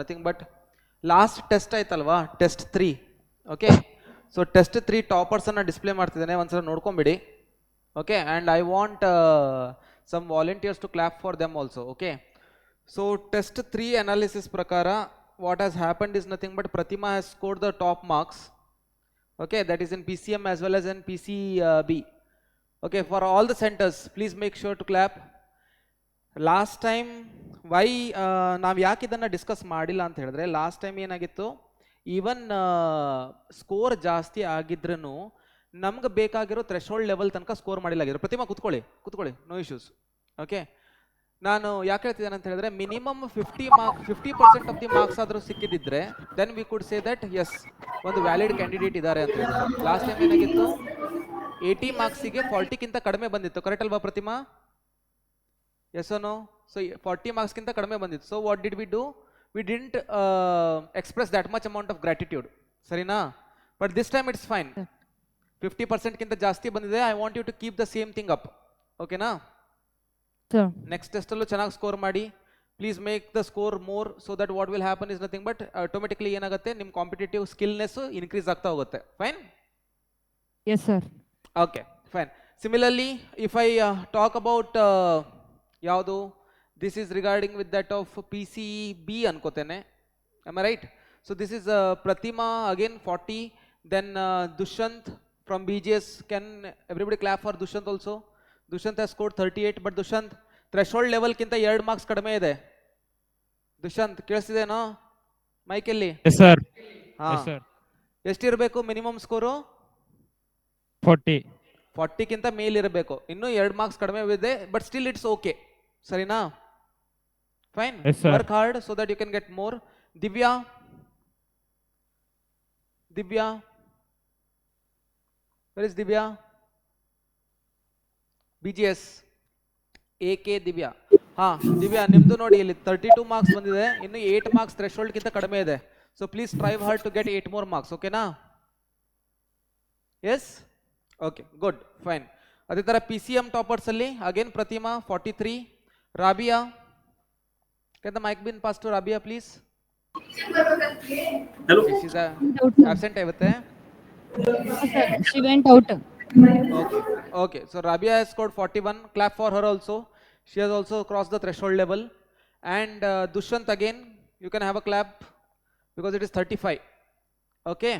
Nothing but last test ಆಯ್ತಲ್ವಾ, test 3. Okay, so test 3 toppers ಅನ್ನ display ಮಾಡ್ತಿದ್ದೇನೆ, ಒಂದ್ಸಲ ನೋಡ್ಕೊಂಬಿಡಿ. Okay, and I want some volunteers to clap for them also. Okay, so test 3 analysis prakara what has happened is nothing but Pratima has scored the top marks. Okay, that is in PCM as well as in PCB. Okay, for all the centers please make sure to clap. Last time ನಾವು ಯಾಕೆ ಇದನ್ನು discuss ಮಾಡಿಲ್ಲ ಅಂತ ಹೇಳಿದ್ರೆ, last time ಏನಾಗಿತ್ತು, even score ಜಾಸ್ತಿ ಆಗಿದ್ರೂ ನಮ್ಗೆ ಬೇಕಾಗಿರೋ ಥ್ರೆಶೋಲ್ಡ್ ಲೆವೆಲ್ ತನಕ ಸ್ಕೋರ್ ಮಾಡಿಲ್ಲಾಗಿದ್ರು. ಪ್ರತಿಮಾ ಕುತ್ಕೊಳ್ಳಿ, ನೋ ಇಶ್ಯೂಸ್. ಓಕೆ, ನಾನು ಯಾಕೆ ಹೇಳ್ತಿದ್ದೇನೆ ಅಂತ ಹೇಳಿದ್ರೆ, ಮಿನಿಮಮ್ 50% ಆಫ್ ದಿ ಮಾರ್ಕ್ಸ್ ಆದರೂ ಸಿಕ್ಕಿದ್ರೆ then we could say that yes, ಒಂದು ವ್ಯಾಲಿಡ್ ಕ್ಯಾಂಡಿಡೇಟ್ ಇದ್ದಾರೆ ಅಂತ ಹೇಳಿ. ಲಾಸ್ಟ್ ಟೈಮ್ ಏನಾಗಿತ್ತು, 80 ಮಾರ್ಕ್ಸಿಗೆ 40ಕ್ಕಿಂತ ಕಡಿಮೆ ಬಂದಿತ್ತು, ಕರೆಕ್ಟ್ ಅಲ್ವಾ ಪ್ರತಿಮಾ? Yes or no? So 40 marks kinta kadame bandittu. So what did we do? We didn't express that much amount of gratitude. Sarina? But this time it's fine. 50% kinta jasti bandide. I want you to keep the same thing up. Okay na? Sure. Next test allu chanag score ಮಾಡಿ. Please make the score more so that what will happen is nothing but automatically ಏನಾಗುತ್ತೆ, ನಿಮ್ಮ competitive ಸ್ಕಿಲ್ನೆಸ್ increase ಆಗ್ತಾ ಹೋಗುತ್ತೆ. Fine? Yes sir. Okay, fine. Similarly, if I talk about ಯಾವುದು, this is regarding with that of PCB ಅನ್ಕೋತೇನೆ. am I right? So this is Pratima again 40, then Dushyant from BGS. Can everybody clap for Dushyant also? Dushyant has scored 38, but Dushyant threshold level ಕಿಂತ 2 marks ಕಡಿಮೆ ಇದೆ. ದುಷ್ಯಂತ್ ಕೇಳಿಸ್ತಿದೇನೋ ಮೈಕಲ್ಲಿ? Yes sir. ಹಾ, Yes sir. ಎಷ್ಟಿರಬೇಕು minimum score? 40 ಕಿಂತ ಮೇಲಿರಬೇಕು. ಇನ್ನೂ 2 ಮಾರ್ಕ್ಸ್ ಕಡಿಮೆ ಇದೆ, ಬಟ್ ಸ್ಟಿಲ್ ಇಟ್ಸ್ ಓಕೆ. ಸರಿನಾ? Fine. Yes sir. Work hard so that you can get more. Divya where is Divya? BGS AK Divya. ಹಾ ದಿವ್ಯಾ, ನಿಮ್ದು ನೋಡಿ ಇಲ್ಲಿ 32 ಮಾರ್ಕ್ಸ್ ಬಂದಿದೆ, ಇನ್ನು 8 ಮಾರ್ಕ್ಸ್ ಥ್ರೆಶೋಲ್ಡ್ ಕಿಂತ ಕಡಿಮೆ ಇದೆ. So please strive hard to get 8 more marks. ಓಕೆನಾ? Yes, okay, good, fine. ಅದೇ ತರ PCM ಟಾಪರ್ಸ್ ಅಲ್ಲಿ again Pratima 43, Rabiya. Can the mic been pass to Rabiya please? Hello. Absent ಆಗುತ್ತೆ. Sir, she went out. Okay, so Rabia has scored 41. Clap for her also. She has also crossed the threshold level. And Dushyant again, you can have a clap because it is 35. Okay.